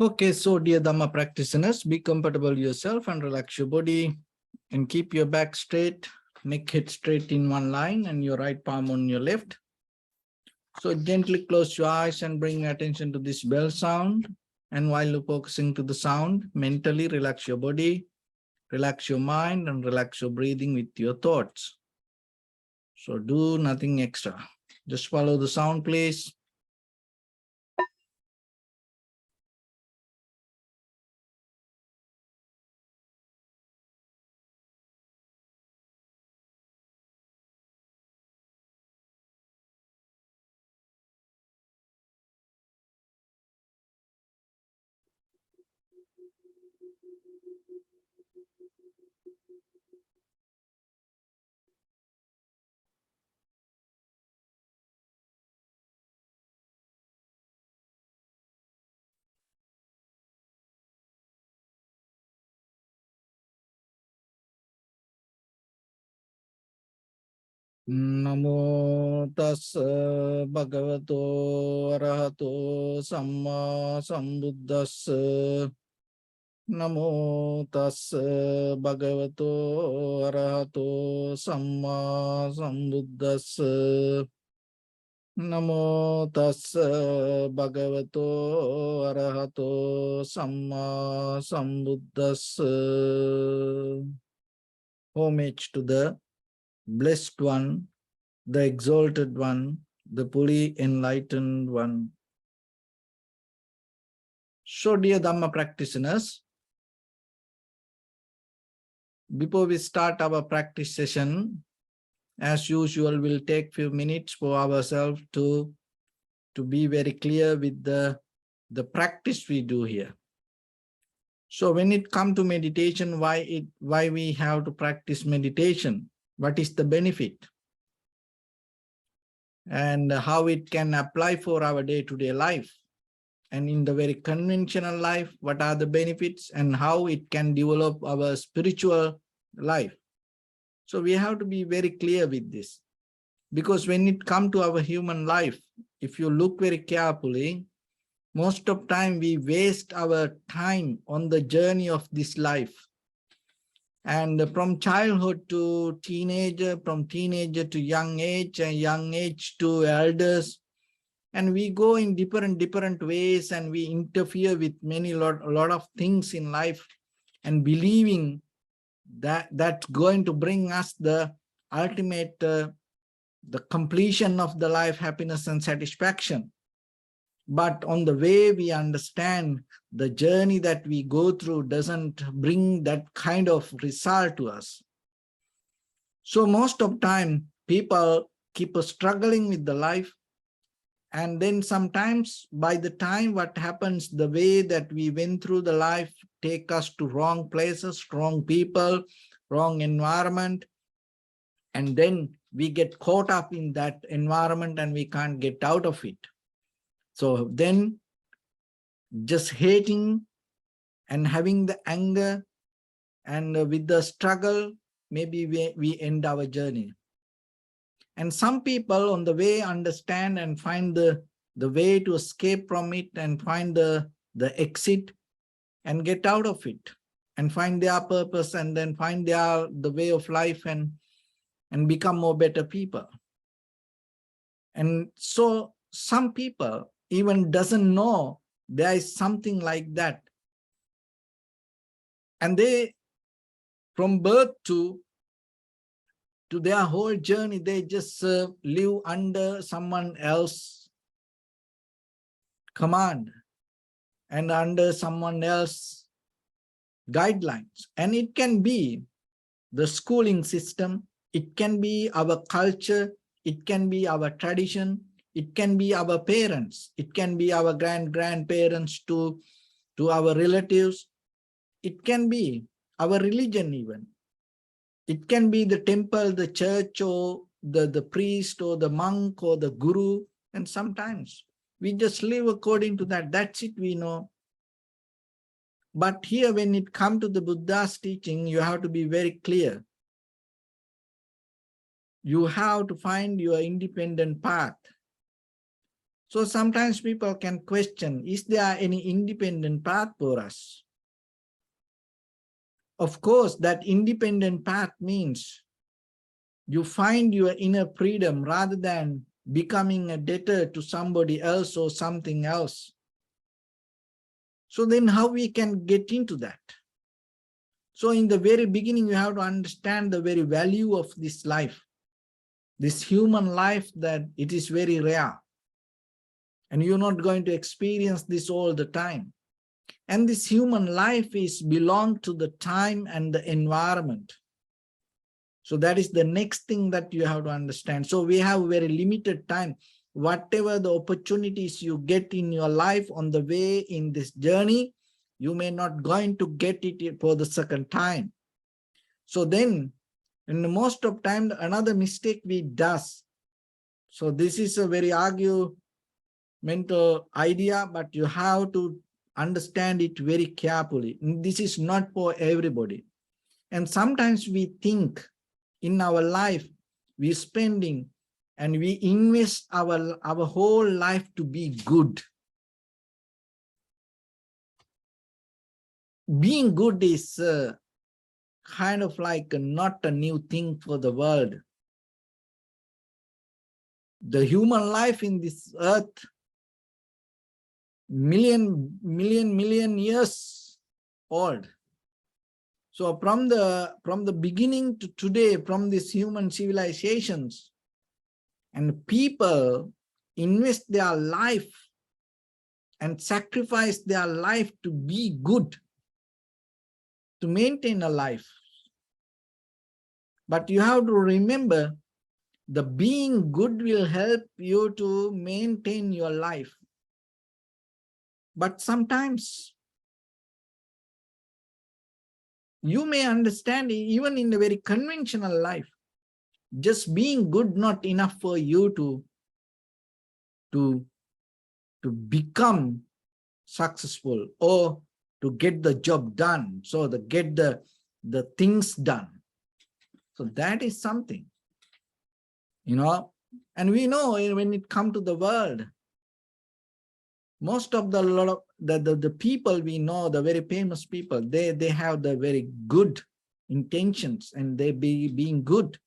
Okay, so dear Dharma practitioners, be comfortable yourself and relax your body and keep your back straight, neck head straight in one line and your right palm on your left. So gently close your eyes and bring attention to this bell sound. And while you're focusing to the sound, mentally relax your body, relax your mind and relax your breathing with your thoughts. So do nothing extra. Just follow the sound, please. Namo tassa bhagavato arahato samma sambuddhassa. Namo tassa bhagavato arahato samma sambuddhassa. Namo tassa bhagavato arahato samma sambuddhassa. Homage to the Blessed One, the Exalted One, the fully enlightened One. So, dear Dhamma practitioners, before we start our practice session, as usual, we'll take few minutes for ourselves to be very clear with the practice we do here. So when it comes to meditation, why we have to practice meditation? What is the benefit? And how it can apply for our day-to-day life? And in the very conventional life, what are the benefits and how it can develop our spiritual life? So we have to be very clear with this. Because when it comes to our human life, if you look very carefully, most of the time we waste our time on the journey of this life. And from childhood to teenager, from teenager to young age, and young age to elders, and we go in different ways, and we interfere with a lot of things in life, and believing that that's going to bring us the ultimate, the completion of the life, happiness and satisfaction. But on the way we understand the journey that we go through doesn't bring that kind of result to us. So most of the time, people keep struggling with the life. And then sometimes by the time what happens, the way that we went through the life take us to wrong places, wrong people, wrong environment. And then we get caught up in that environment and we can't get out of it. So then just hating and having the anger and with the struggle, maybe we end our journey. And some people on the way understand and find the way to escape from it and find the exit and get out of it and find their purpose and then find the way of life and become more better people. And so some people even doesn't know there is something like that. And they, from birth to their whole journey, they just live under someone else's command and under someone else's guidelines. And it can be the schooling system, it can be our culture, it can be our tradition, it can be our parents, it can be our grandparents to our relatives, it can be our religion even. It can be the temple, the church, or the priest, or the monk, or the guru. And sometimes we just live according to that. That's it, we know. But here, when it comes to the Buddha's teaching, you have to be very clear. You have to find your independent path. So sometimes people can question, is there any independent path for us? Of course, that independent path means you find your inner freedom rather than becoming a debtor to somebody else or something else. So then how we can get into that? So in the very beginning, you have to understand the very value of this life, this human life, that it is very rare. And you're not going to experience this all the time. And this human life is belong to the time and the environment. So that is the next thing that you have to understand. So we have very limited time. Whatever the opportunities you get in your life on the way in this journey, you may not going to get it for the second time. So then, in the most of time, another mistake we does. So this is a very argumental idea, but you have to understand it very carefully. This is not for everybody. And sometimes we think in our life, we're spending and we invest our whole life to be good. Being good is kind of like not a new thing for the world. The human life in this earth, million years old. So from the beginning to today, from these human civilizations, and people invest their life and sacrifice their life to be good, to maintain a life. But you have to remember, the being good will help you to maintain your life. But sometimes you may understand, even in a very conventional life, just being good not enough for you to become successful or to get the job done, so to get the things done. So that is something, and we know when it comes to the world, most of the people we know, the very famous people, they have the very good intentions and they being good.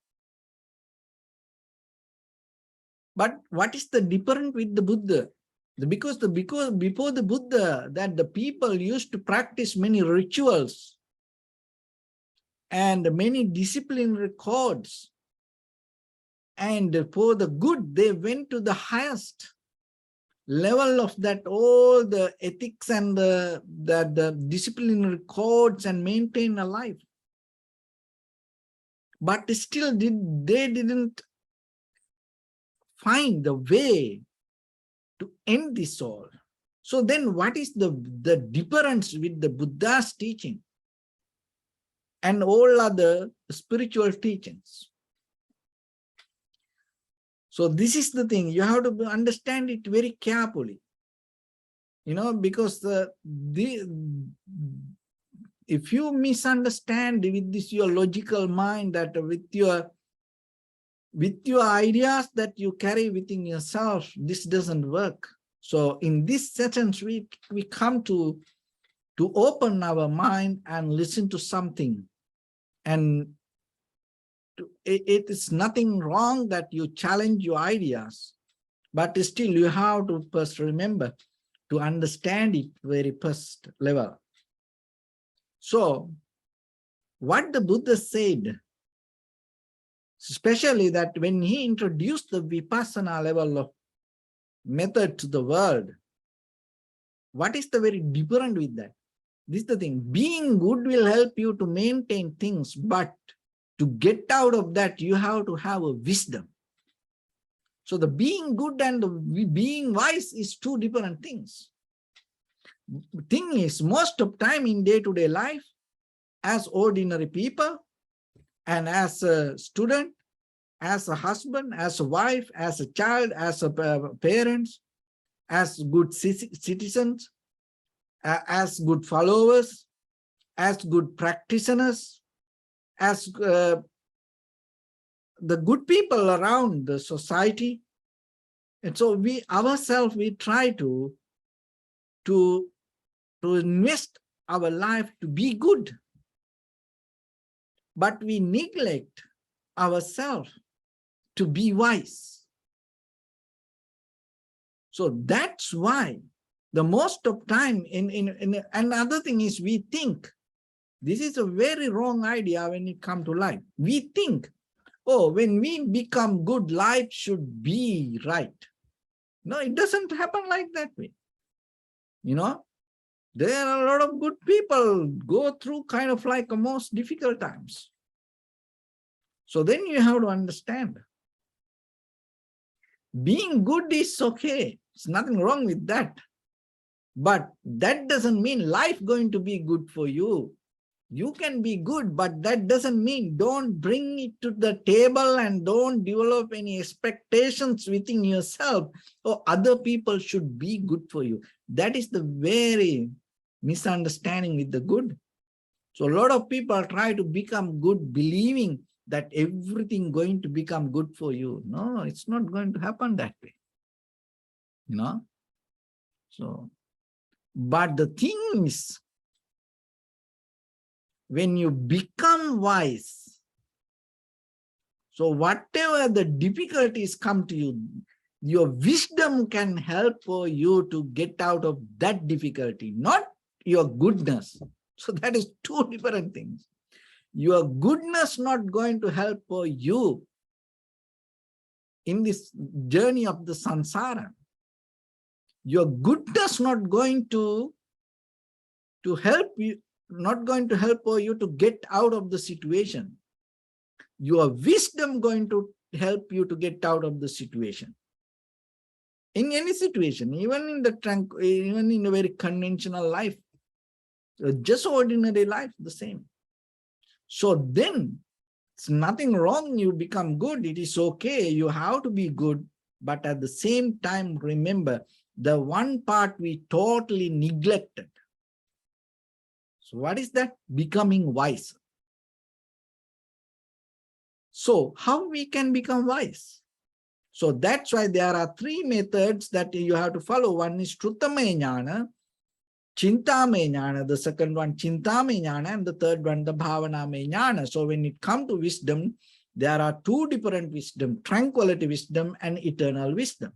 But what is the difference with the Buddha? Because before the Buddha, that the people used to practice many rituals and many discipline records, and for the good, they went to the highest level of that, all the ethics and the discipline records and maintain a life. But still they didn't find the way to end this all. So then what is the difference with the Buddha's teaching and all other spiritual teachings? So this is the thing, you have to understand it very carefully, because if you misunderstand with this your logical mind, that with your ideas that you carry within yourself, this doesn't work. So in this sentence, we come to open our mind and listen to something. And it is nothing wrong that you challenge your ideas, but still you have to first remember to understand it very first level. So what the Buddha said, especially that when he introduced the Vipassana level of method to the world, what is the very different with that? This is the thing, being good will help you to maintain things, but to get out of that, you have to have a wisdom. So the being good and the being wise is two different things. The thing is, most of time in day-to-day life, as ordinary people, and as a student, as a husband, as a wife, as a child, as a parents, as good citizens, as good followers, as good practitioners, as the good people around the society, And so we ourselves, we try to invest our life to be good, but we neglect ourselves to be wise. So that's why the most of time in another thing is we think, this is a very wrong idea when it comes to life. We think, oh, when we become good, life should be right. No, it doesn't happen like that way. You know, there are a lot of good people go through kind of like the most difficult times. So then you have to understand, being good is okay. There's nothing wrong with that. But that doesn't mean life going to be good for you. You can be good, but that doesn't mean don't bring it to the table and don't develop any expectations within yourself or other people should be good for you. That is the very misunderstanding with the good. So a lot of people try to become good believing that everything going to become good for you. No, it's not going to happen that way. You know? So, but the thing is, when you become wise, so whatever the difficulties come to you, your wisdom can help for you to get out of that difficulty, not your goodness. So that is two different things. Your goodness not going to help for you in this journey of the samsara. Your goodness not going to help you, not going to help for you to get out of the situation. Your wisdom going to help you to get out of the situation. In any situation, even in the very conventional life, just ordinary life, the same. So then, it's nothing wrong, you become good, it is okay, you have to be good, but at the same time, remember, the one part we totally neglected. So what is that? Becoming wise. So how we can become wise? So that's why there are three methods that you have to follow. One is Shrutame Jnana, Chintame Jnana, the second one Chintame Jnana, and the third one the Bhavaname Jnana. So when it comes to wisdom, there are two different wisdom, tranquility wisdom and eternal wisdom.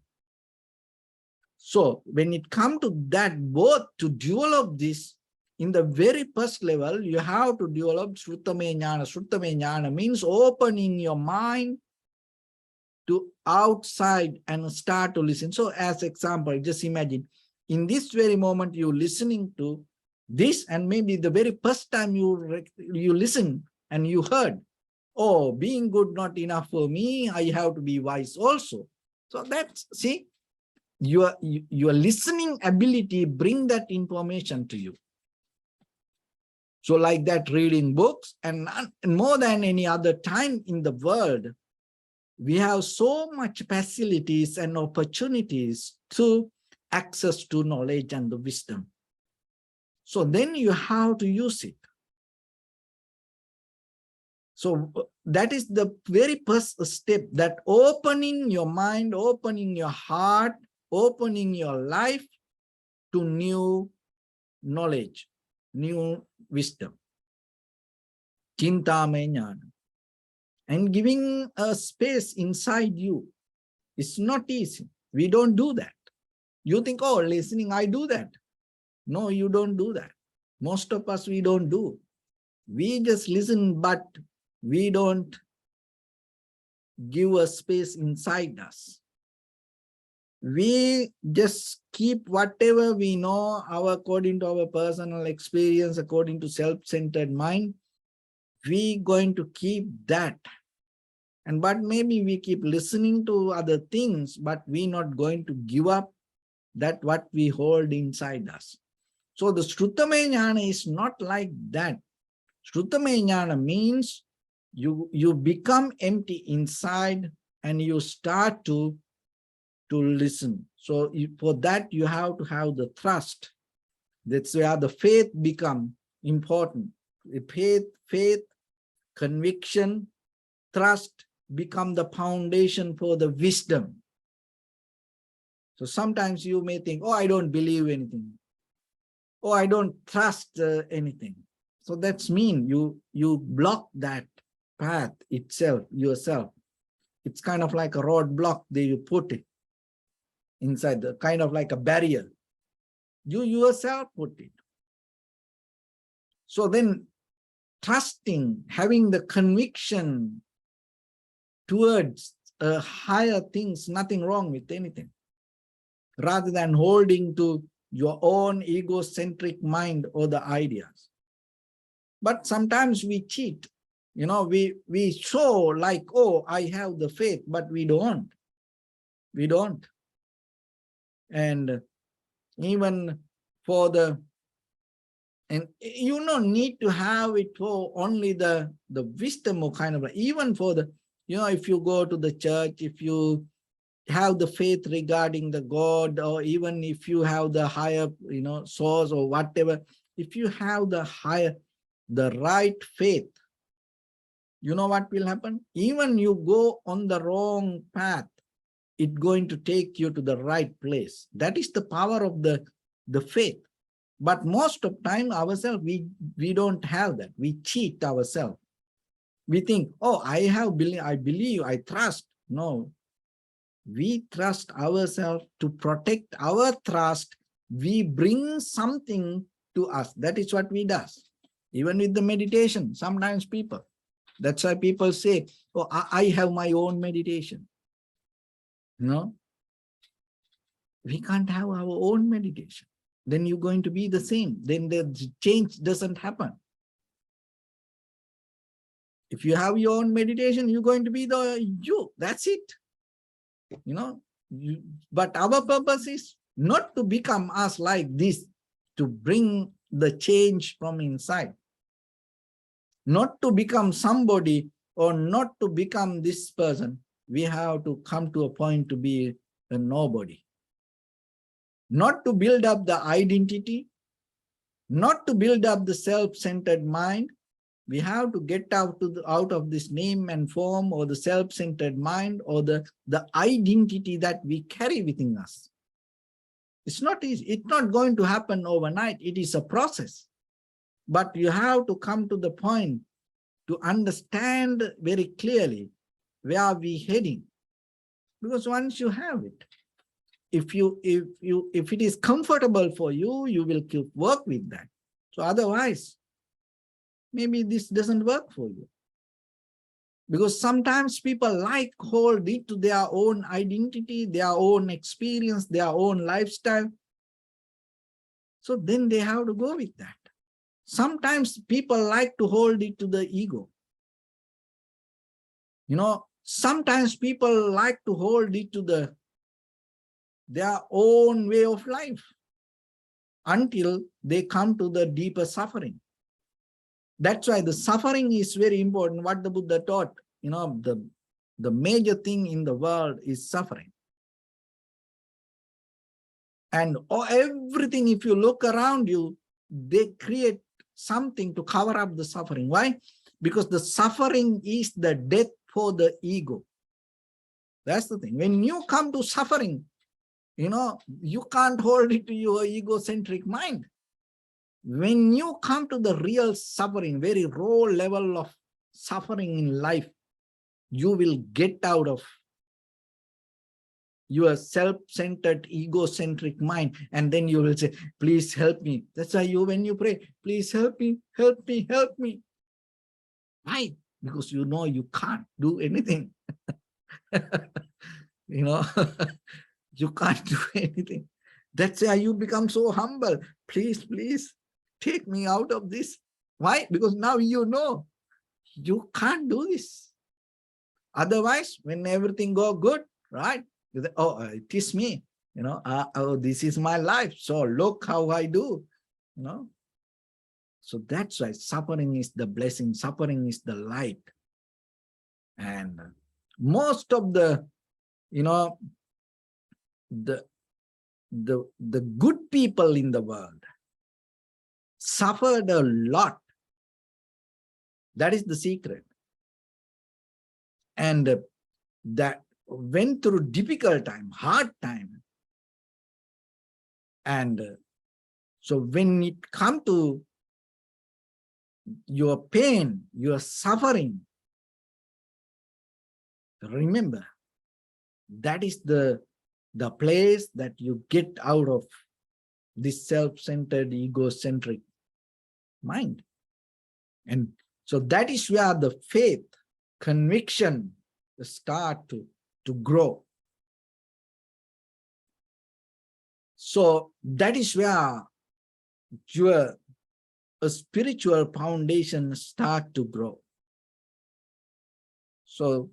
So when it comes to that, both to develop this, in the very first level, you have to develop Shrutame Jnana. Shrutame Jnana means opening your mind to outside and start to listen. So as example, just imagine, in this very moment, you're listening to this, and maybe the very first time you listen and you heard, oh, being good not enough for me, I have to be wise also. So that's, see, your listening ability bring that information to you. So like that, reading books, and more than any other time in the world, we have so much facilities and opportunities to access to knowledge and the wisdom. So then you have to use it. So that is the very first step, that opening your mind, opening your heart, opening your life to new knowledge, new wisdom. Chintame Jnana. And giving a space inside you. It's not easy. We don't do that. You think, oh, listening, I do that. No, you don't do that. Most of us, we don't do. We just listen, but we don't give a space inside us. We just keep whatever we know, according to our personal experience, according to self-centered mind, we going to keep that. And but maybe we keep listening to other things, but we're not going to give up that what we hold inside us. So the Shrutame Jnana is not like that. Shrutame Jnana means you become empty inside and you start to listen. So for that, you have to have the trust. That's where the faith become important. The faith, conviction, trust become the foundation for the wisdom. So sometimes you may think, oh, I don't believe anything. Oh, I don't trust anything. So that's mean you block that path itself, yourself. It's kind of like a roadblock that you put it inside, the kind of like a barrier. You yourself put it. So then trusting, having the conviction towards higher things, nothing wrong with anything. Rather than holding to your own egocentric mind or the ideas. But sometimes we cheat. You know, we show like, oh, I have the faith, but we don't. We don't. And even for the, and you don't need to have it for only the wisdom or kind of, even for the, you know, if you go to the church, if you have the faith regarding the God, or even if you have the higher, you know, source or whatever, if you have the higher, the right faith, you know what will happen? Even you go on the wrong path, it's going to take you to the right place. That is the power of the faith. But most of time ourselves, we don't have that. We cheat ourselves. We think, oh, I believe, I trust. No, we trust ourselves. To protect our trust, we bring something to us. That is what we do. Even with the meditation, sometimes people, that's why people say, oh, I have my own meditation. No, we can't have our own meditation. Then you're going to be the same. Then the change doesn't happen. If you have your own meditation, you're going to be the you. That's it. You know, but our purpose is not to become us like this, to bring the change from inside. Not to become somebody or not to become this person. We have to come to a point to be a nobody. Not to build up the identity, not to build up the self-centered mind. We have to get out of this name and form, or the self-centered mind, or the identity that we carry within us. It's not easy. It's not going to happen overnight. It is a process. But you have to come to the point to understand very clearly where we're heading. Because once you have it, if it is comfortable for you, you will keep work with that. So otherwise, maybe this doesn't work for you. Because sometimes people like hold it to their own identity, their own experience, their own lifestyle. So then they have to go with that. Sometimes people like to hold it to the ego. You know, sometimes people like to hold it to their own way of life until they come to the deeper suffering. That's why the suffering is very important. What the Buddha taught, you know, the major thing in the world is suffering. And everything, if you look around you, they create something to cover up the suffering. Why? Because the suffering is the death for the ego. That's the thing. When you come to suffering, you know, you can't hold it to your egocentric mind. When you come to the real suffering, very raw level of suffering in life, you will get out of your self-centered, egocentric mind, and then you will say, please help me. That's why when you pray, please help me, help me, help me. Why? Because you know you can't do anything. You know, you can't do anything. That's why you become so humble. Please, please, take me out of this. Why? Because now you know you can't do this. Otherwise, when everything go good, right? You say, oh, it is me. You know, oh, this is my life. So look how I do. You know. So that's why suffering is the blessing. Suffering is the light. And most of the, you know, the good people in the world suffered a lot. That is the secret. And that went through difficult time, hard time. And so when it comes to your pain, your suffering, remember, that is the place that you get out of this self-centered, egocentric mind. And so that is where the faith, conviction start to grow. So that is where your spiritual foundation start to grow. So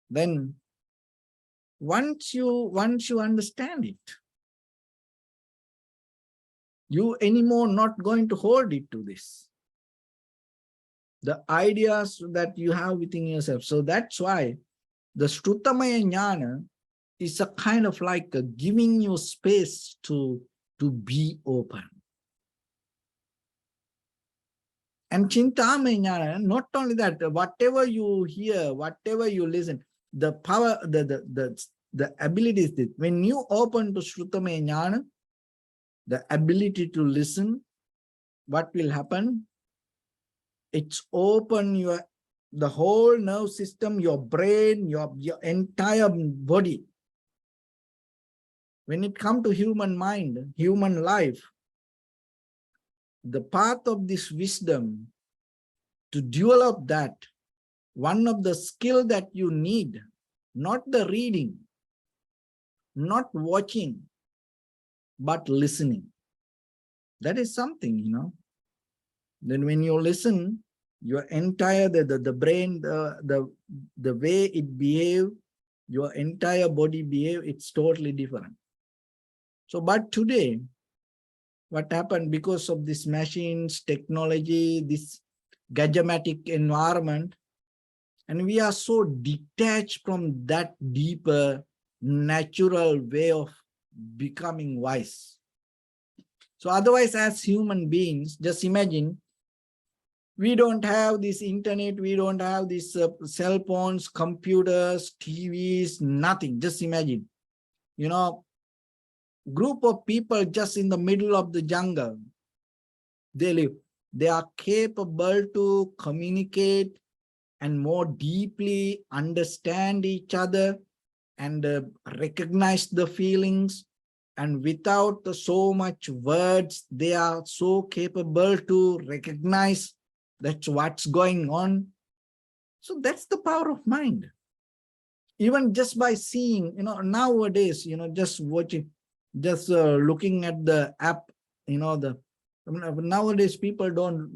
then once you understand it, you anymore not going to hold it to this, the ideas that you have within yourself. So that's why the Shrutamaya Jnana is a kind of like a giving you space to be open. And Chintamaya Jnana, not only that, whatever you hear, whatever you listen, the power, the ability is that when you open to Shrutamaya Jnana, the ability to listen, what will happen? It's open the whole nerve system, your brain, your entire body. When it comes to human mind, human life, the path of this wisdom, to develop that, one of the skill that you need, not the reading, not watching, but listening. That is something, you know. Then when you listen, your entire, the brain, the way it behaves, your entire body behave, it's totally different. So, but today, what happened because of this machines, technology, this gadgematic environment, and we are so detached from that deeper, natural way of becoming wise. So otherwise, as human beings, just imagine, we don't have this internet, we don't have these cell phones, computers, TVs, nothing. Just imagine, you know, group of people just in the middle of the jungle, they live. They are capable to communicate and more deeply understand each other and recognize the feelings. And without so much words, they are so capable to recognize that's what's going on. So that's the power of mind. Even just by seeing, you know, nowadays, you know, just watching, just looking at the app, you know, nowadays people don't,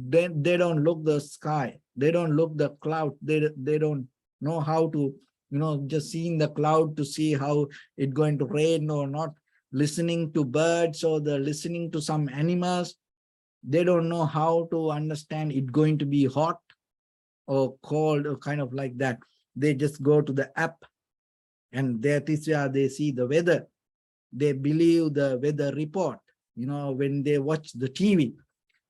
they don't look the sky, they don't look the cloud, they don't know how to, you know, just seeing the cloud to see how it's going to rain or not, listening to birds or the listening to some animals. They don't know how to understand it going to be hot or cold or kind of like that. They just go to the app and that is where they see the weather. They believe the weather report. You know, when they watch the TV,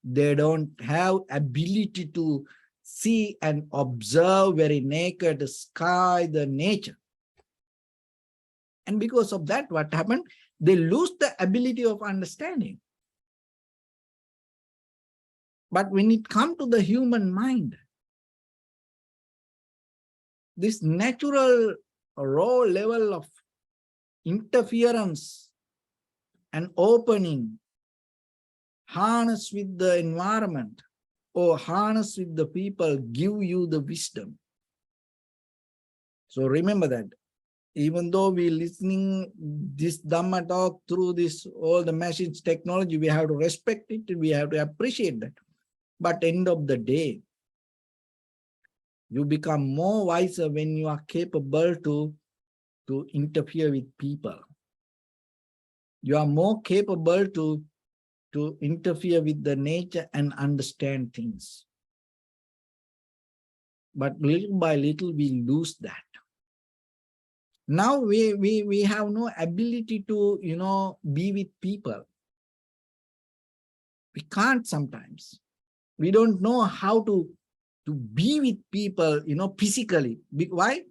they don't have ability to see and observe very naked sky, the nature. And because of that, what happened? They lose the ability of understanding. But when it comes to the human mind, this natural raw level of interference and opening, harness with the environment or harness with the people, give you the wisdom. So remember that even though we listening this Dhamma talk through this, all the machines, technology, we have to respect it, we have to appreciate that. But end of the day, you become more wiser when you are capable to interfere with people. You are more capable to interfere with the nature and understand things. But little by little, we lose that. Now we have no ability to, you know, be with people. We can't sometimes. We don't know how to be with people, you know, physically. Why?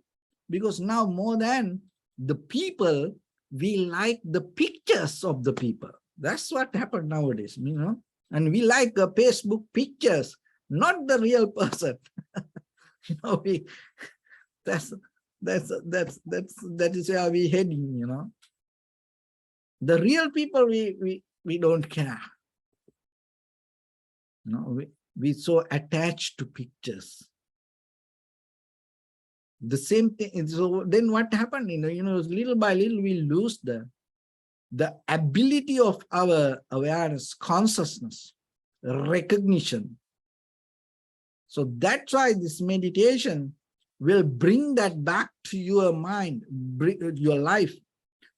Because now more than the people, we like the pictures of the people. That's what happened nowadays, and we like Facebook pictures, not the real person. We that is where we heading. The real people we don't care. We so attached to pictures. The same thing. So then what happened? Little by little we lose the ability of our awareness, consciousness, recognition. So that's why this meditation will bring that back to your mind, your life,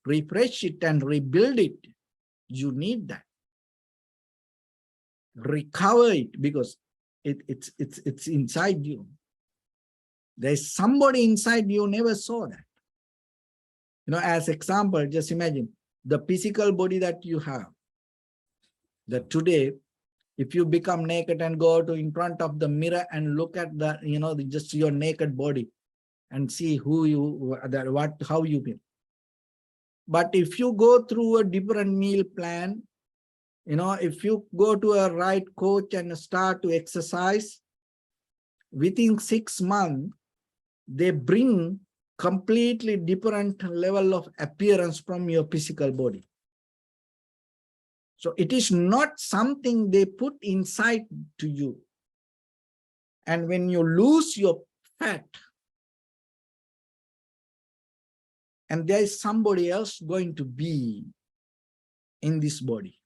refresh it and rebuild it. You need that. Recover it, because it's inside you. There's somebody inside you never saw that. As example, just imagine the physical body that you have. That today, if you become naked and go to in front of the mirror and look at the, just your naked body and see how you feel. But if you go through a different meal plan, if you go to a right coach and start to exercise, within 6 months, they bring completely different level of appearance from your physical body. So it is not something they put inside to you. And when you lose your fat, and there is somebody else going to be in this body.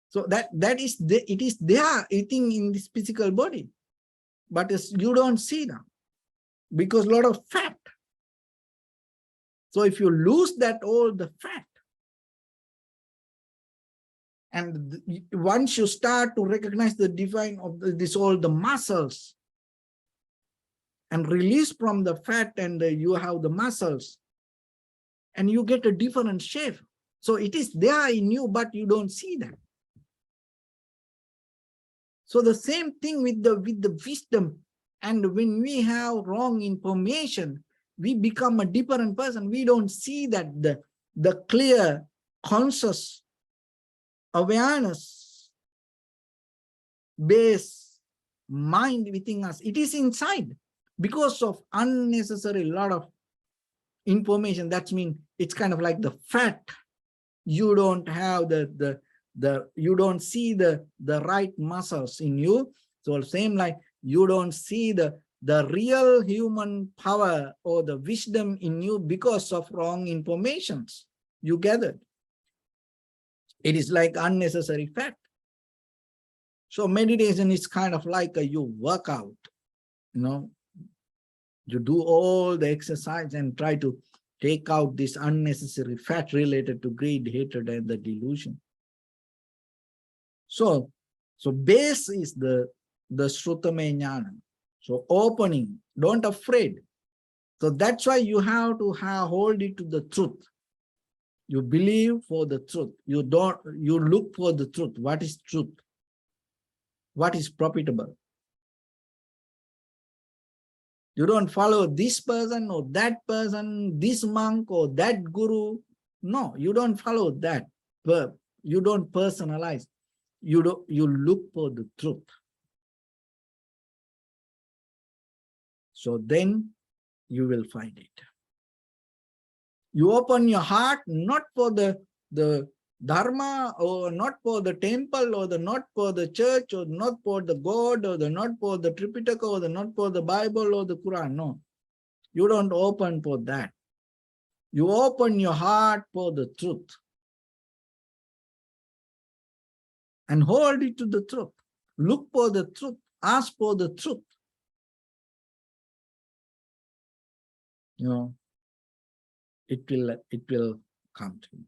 So it is there eating in this physical body, but you don't see now because a lot of fat. So if you lose all the fat, and once you start to recognize the divine of all the muscles and release from the fat, and you have the muscles, and you get a different shape. So it is there in you, but you don't see that. So the same thing with the wisdom. And when we have wrong information, we become a different person. We don't see that the clear, conscious awareness base mind within us. It is inside because of unnecessary lot of information. That means it's kind of like the fat. You don't have you don't see the right muscles in you. So same like you don't see the real human power or the wisdom in you because of wrong informations you gathered. It is like unnecessary fat. So meditation is kind of like you work out, you do all the exercise and try to take out this unnecessary fat related to greed, hatred, and the delusion. So base is the Shrutame Jnana. So opening, don't afraid. So that's why you have to hold it to the truth. You believe for the truth. You look for the truth. What is truth? What is profitable? You don't follow this person or that person, this monk or that guru. No, you don't follow that. But you don't personalize. You look for the truth. So then you will find it. You open your heart not for the Dharma, or not for the temple, or not for the church, or not for the God, or not for the Tripitaka, or not for the Bible or the Quran. No, you don't open for that. You open your heart for the truth and hold it to the truth. Look for the truth. Ask for the truth. It will come to you.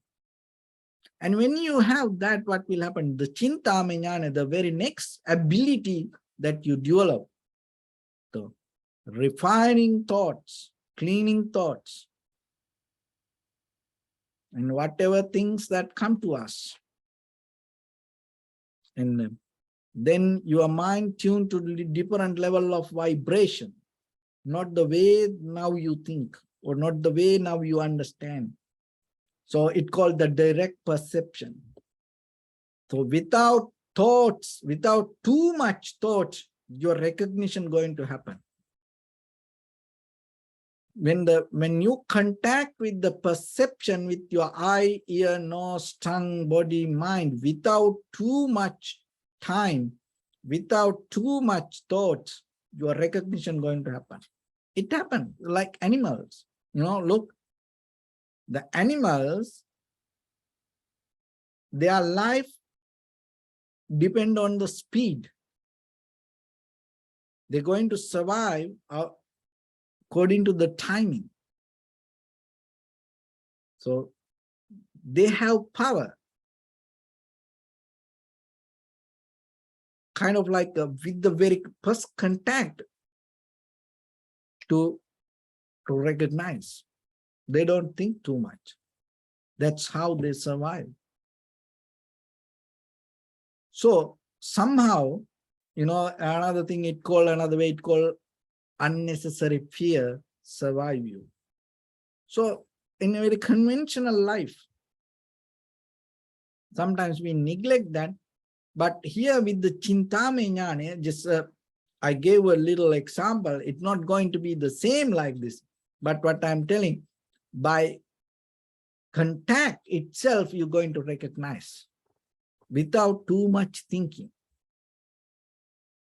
And when you have that, what will happen? The Chintama Jnana, the very next ability that you develop, the refining thoughts, cleaning thoughts, and whatever things that come to us. And then your mind tuned to the different level of vibration, not the way now you think. or not the way now you understand. So it's called the direct perception. So without thoughts, without too much thoughts, your recognition going to happen. When you contact with the perception with your eye, ear, nose, tongue, body, mind, without too much time, without too much thoughts, your recognition going to happen. It happens like animals. Look, the animals, their life depend on the speed. They're going to survive according to the timing. So they have power. Kind of like with the very first contact to recognize. They don't think too much. That's how they survive. So somehow, another thing another way it called unnecessary fear survive you. So in a very conventional life, sometimes we neglect that. But here with the Chintame Jnana, just I gave a little example. It's not going to be the same like this. But what I'm telling, by contact itself, you're going to recognize without too much thinking.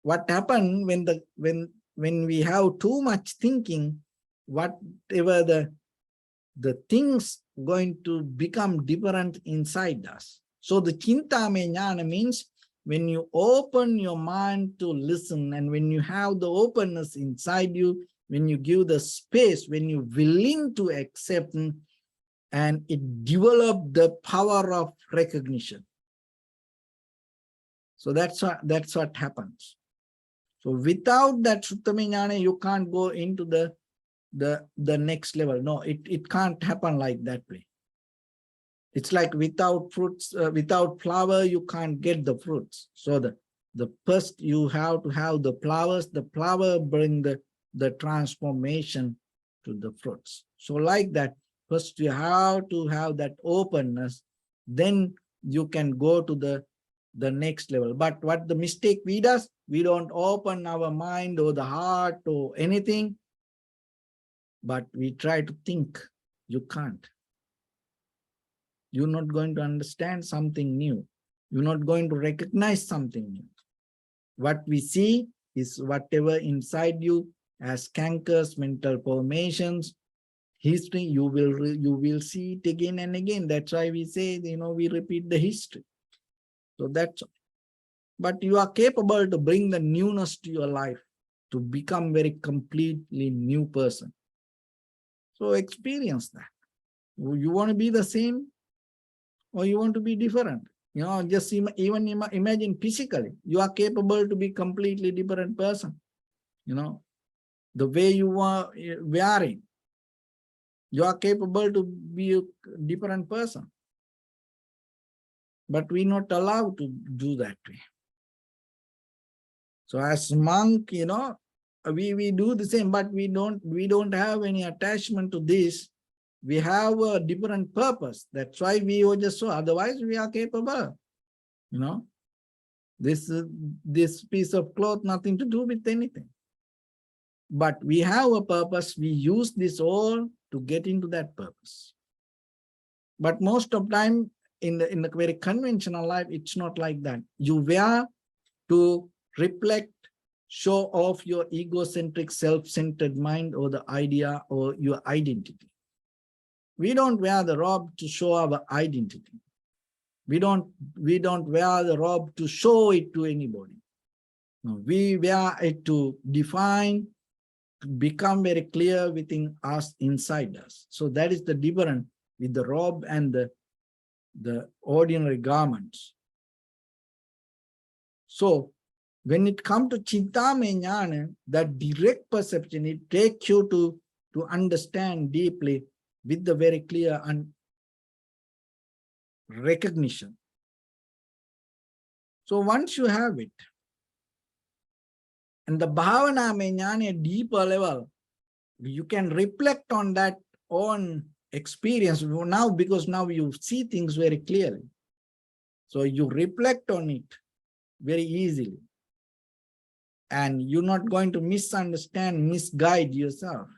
What happened when we have too much thinking, whatever the things going to become different inside us. So the Chintame Jnana means when you open your mind to listen, and when you have the openness inside you, when you give the space, when you're willing to accept, and it develop the power of recognition. So that's what happens. So without that Suttama Jnana, you can't go into the next level. No, it can't happen like that way. It's like without fruits, without flower, you can't get the fruits. So the first you have to have the flowers. The flower bring the transformation to the fruits. So like that, first you have to have that openness, then you can go to the next level. But what the mistake we does, we don't open our mind or the heart or anything, but we try to think. You can't. You're not going to understand something new. You're not going to recognize something new. What we see is whatever inside you as cankers, mental formations, history, you will see it again and again. That's why we say, we repeat the history. So that's, but you are capable to bring the newness to your life, to become very completely new person. So experience that. You want to be the same, or you want to be different? Just even imagine physically, you are capable to be completely different person. The way you are wearing, you are capable to be a different person. But we're not allowed to do that way. So as monk, we do the same, but we don't have any attachment to this. We have a different purpose. That's why we are just so. Otherwise, we are capable. This piece of cloth, nothing to do with anything. But we have a purpose. We use this all to get into that purpose. But most of time in the very conventional life, it's not like that. You wear to reflect, show off your egocentric, self-centered mind or the idea or your identity. We don't wear the robe to show our identity. We don't wear the robe to show it to anybody. No, we wear it to define, to become very clear within us, inside us. So that is the difference with the robe and the ordinary garments. So when it comes to Chintame Jnana, that direct perception, it takes you to understand deeply with the very clear and recognition. So once you have it, and the Bhavana Jnana, a deeper level, you can reflect on that own experience now, because now you see things very clearly. So you reflect on it very easily. And you're not going to misunderstand, misguide yourself.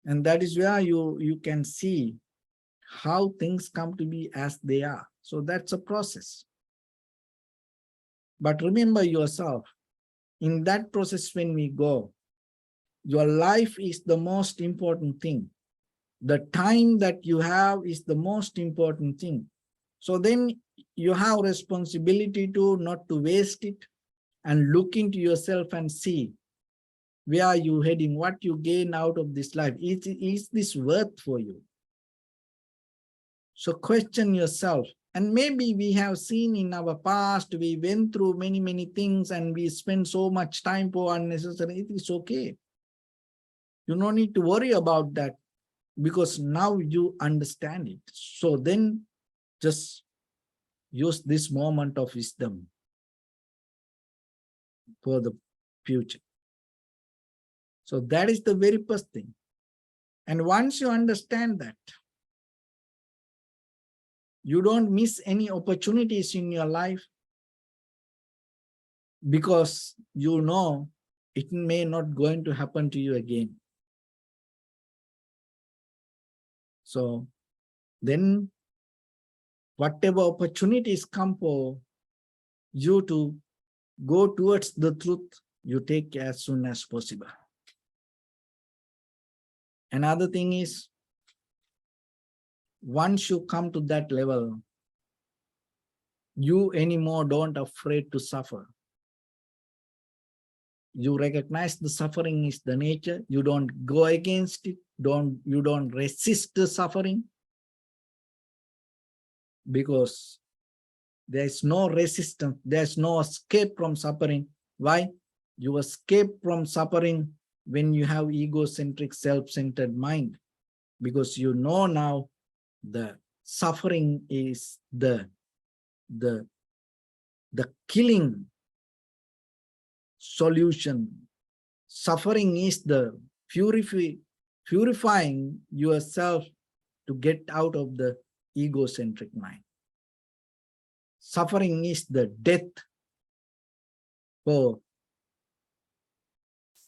And that is where you can see how things come to be as they are. So that's a process. But remember yourself, in that process when we go, your life is the most important thing. The time that you have is the most important thing. So then you have responsibility to not to waste it, and look into yourself and see where are you heading, what you gain out of this life. Is this worth for you? So question yourself. And maybe we have seen in our past, we went through many, many things and we spend so much time for unnecessary. It is okay. You don't need to worry about that, because now you understand it. So then just use this moment of wisdom for the future. So that is the very first thing. And once you understand that, you don't miss any opportunities in your life, because you know it may not going to happen to you again. So then whatever opportunities come for you to go towards the truth, you take as soon as possible. Another thing is, once you come to that level, you anymore don't afraid to suffer. You recognize the suffering is the nature. You don't go against it. You don't resist the suffering, because there's no resistance. There's no escape from suffering. Why? You escape from suffering when you have egocentric, self-centered mind, because you know now the suffering is the killing solution. Suffering is the purifying yourself to get out of the egocentric mind. Suffering is the death for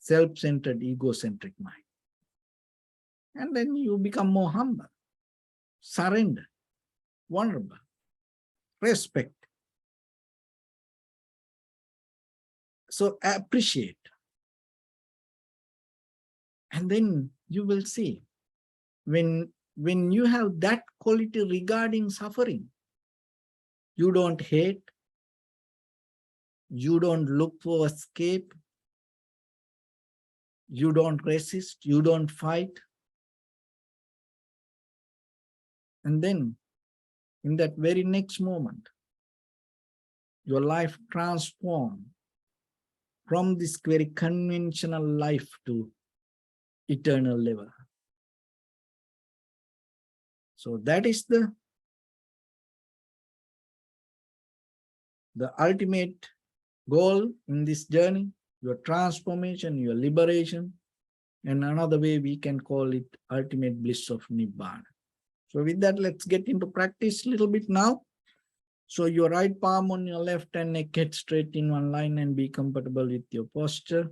self-centered, egocentric mind. And then you become more humble, surrender, vulnerable, respect. So appreciate. And then you will see, when you have that quality regarding suffering, you don't hate, you don't look for escape, you don't resist, you don't fight. And then in that very next moment, your life transforms from this very conventional life to eternal level. So that is the ultimate goal in this journey, your transformation, your liberation. And another way we can call it ultimate bliss of Nibbana. So with that, let's get into practice a little bit now. So your right palm on your left and neck, head straight in one line, and be comfortable with your posture.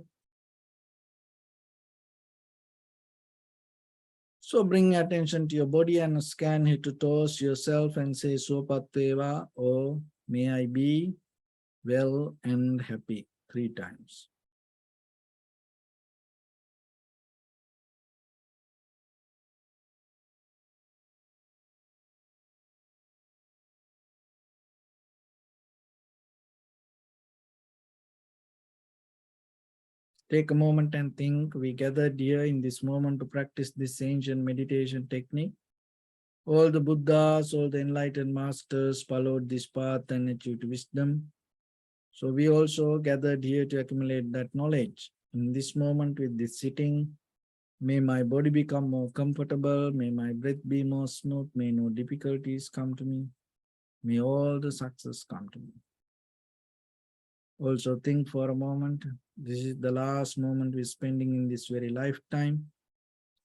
So bring attention to your body and scan head to toes yourself and say Sopateva, or may I be well and happy 3 times. Take a moment and think. We gathered here in this moment to practice this ancient meditation technique. All the Buddhas, all the enlightened masters followed this path and achieved wisdom. So we also gathered here to accumulate that knowledge. In this moment with this sitting, may my body become more comfortable, may my breath be more smooth, may no difficulties come to me, may all the success come to me. Also think for a moment, this is the last moment we're spending in this very lifetime.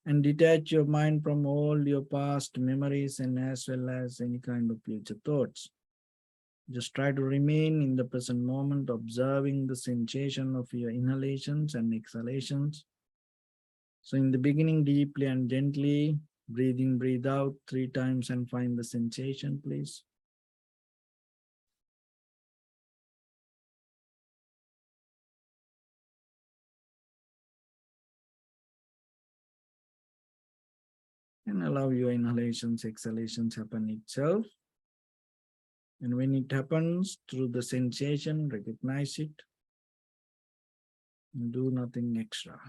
and detach your mind from all your past memories and as well as any kind of future thoughts. Just try to remain in the present moment, observing the sensation of your inhalations and exhalations. So in the beginning, deeply and gently, breathe in, breathe out 3 times and find the sensation, please. And allow your inhalations, exhalations happen itself. And when it happens through the sensation, recognize it and do nothing extra.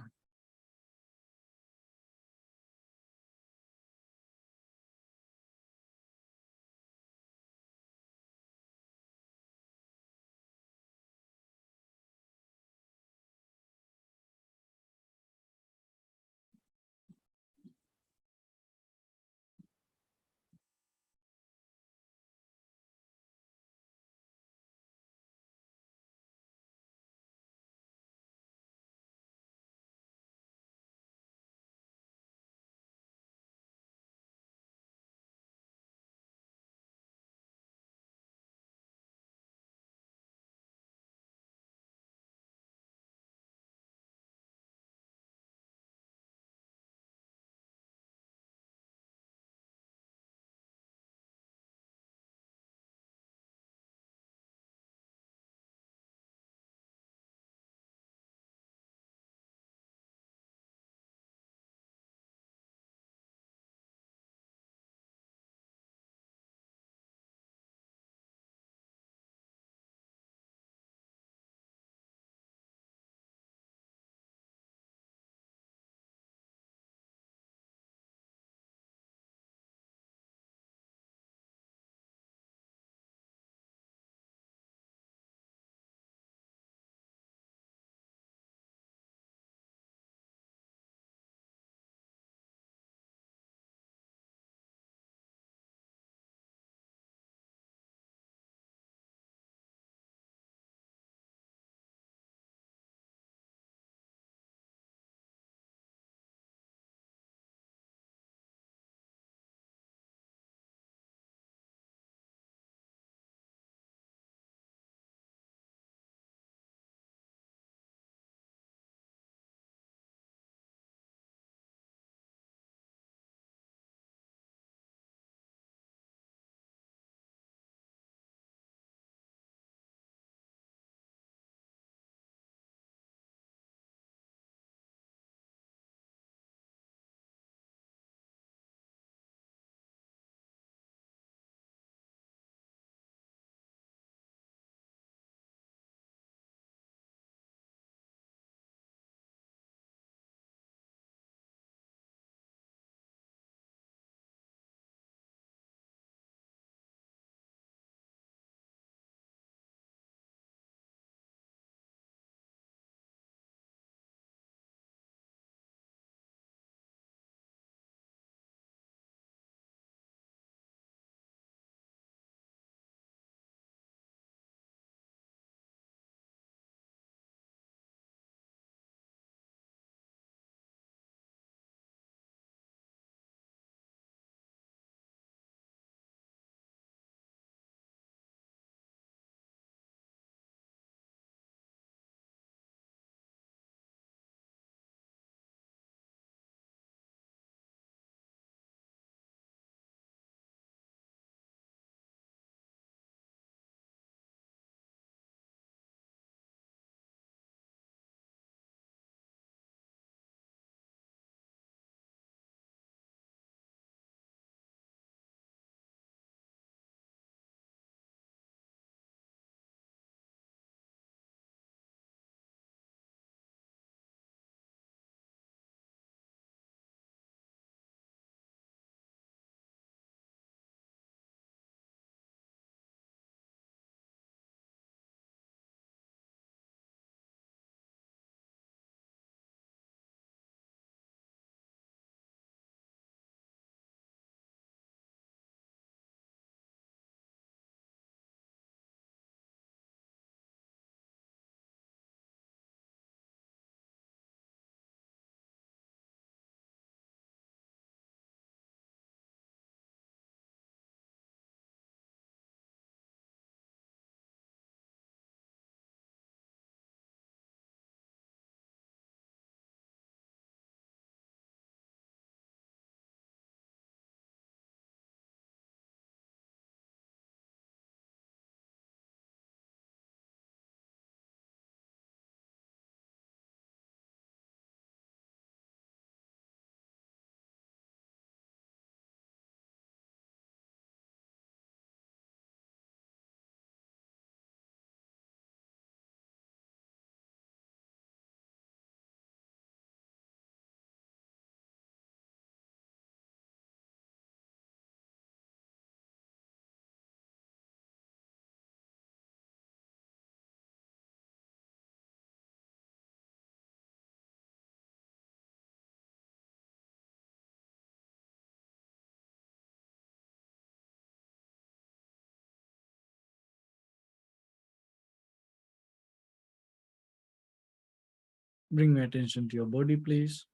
Bring your attention to your body, please.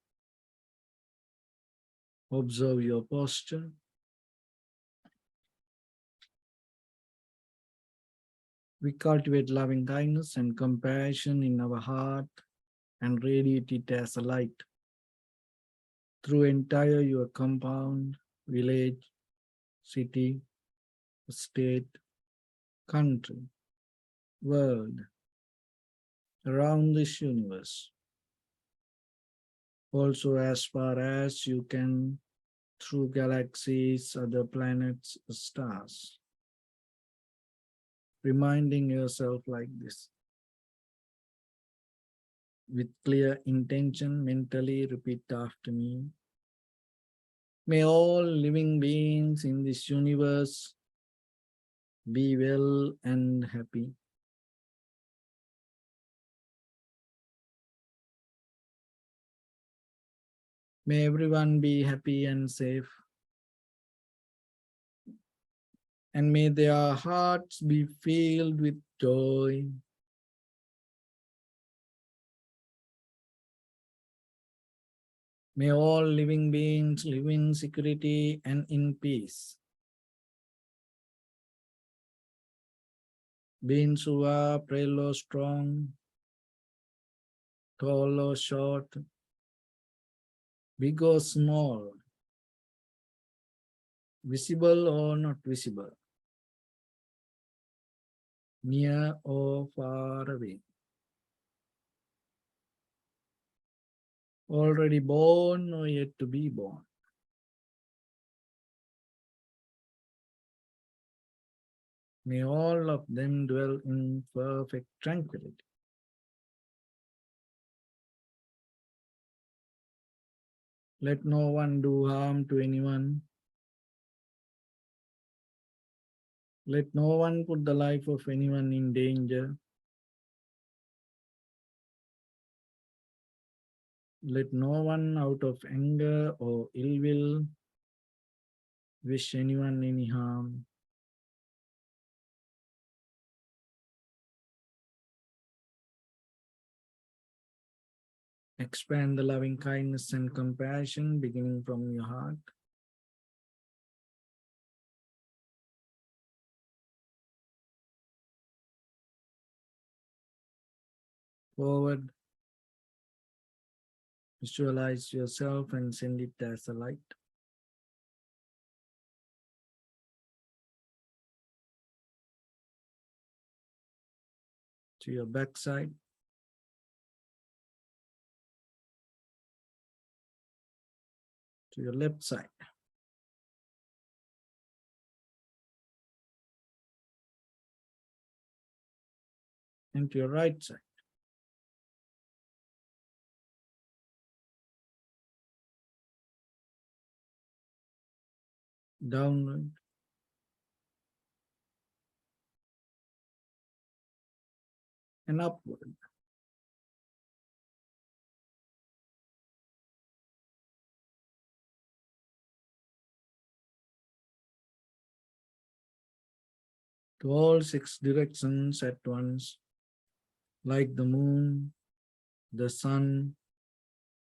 Observe your posture. We cultivate loving kindness and compassion in our heart and radiate it as a light through entire your compound, village, city, state, country, world, around this universe. Also as far as you can through galaxies, other planets, stars. Reminding yourself like this. With clear intention, mentally repeat after me. May all living beings in this universe be well and happy. May everyone be happy and safe. And may their hearts be filled with joy. May all living beings live in security and in peace. Beings who are frail or strong, tall or short, big or small, visible or not visible, near or far away, already born or yet to be born. May all of them dwell in perfect tranquility. Let no one do harm to anyone. Let no one put the life of anyone in danger. Let no one out of anger or ill will wish anyone any harm. Expand the loving kindness and compassion beginning from your heart. Forward, visualize yourself and send it as a light. To your backside. To your left side. And to your right side. Downward. And upward. To all 6 directions at once, like the moon, the sun,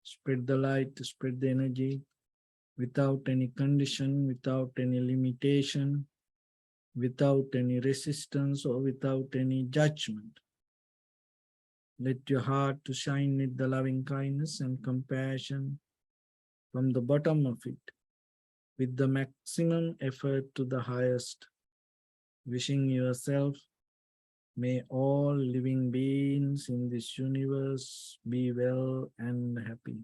spread the light, spread the energy, without any condition, without any limitation, without any resistance or without any judgment. Let your heart to shine with the loving kindness and compassion from the bottom of it, with the maximum effort to the highest, wishing yourself, may all living beings in this universe be well and happy.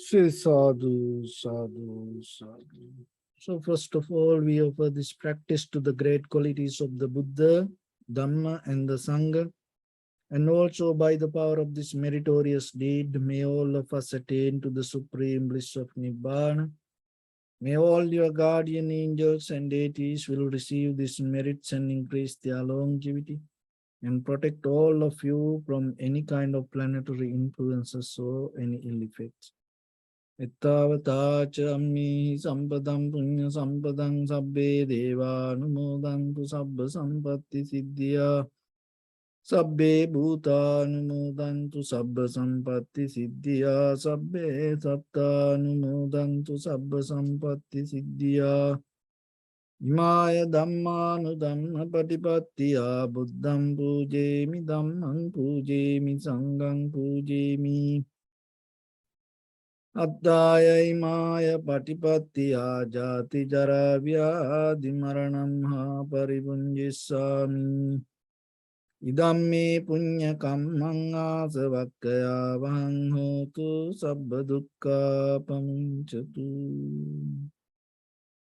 Say sadhu, sadhu, sadhu. So first of all, we offer this practice to the great qualities of the Buddha, Dhamma, and the Sangha. And also by the power of this meritorious deed, may all of us attain to the supreme bliss of Nibbana. May all your guardian angels and deities will receive these merits and increase their longevity and protect all of you from any kind of planetary influences or any ill effects. Ittavata ammi sampadam punya sampadam sabbe deva numodantu sabba sampatti siddhya sabbe bhuta numodantu sabba sampatti siddhya sabbe satta numodantu sabba sampatti siddhya Imaya dhammanu dhamma patipattiya buddham pujemi dhammam pujemi sangham pujemi Addaya imaya patipattiya jati jara vyadhi maranam ha paribunjissami Idam me punya kammang asavakkaya vahang hotu sabba dukkha pamuncatu.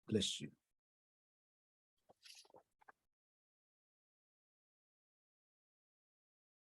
Bless you.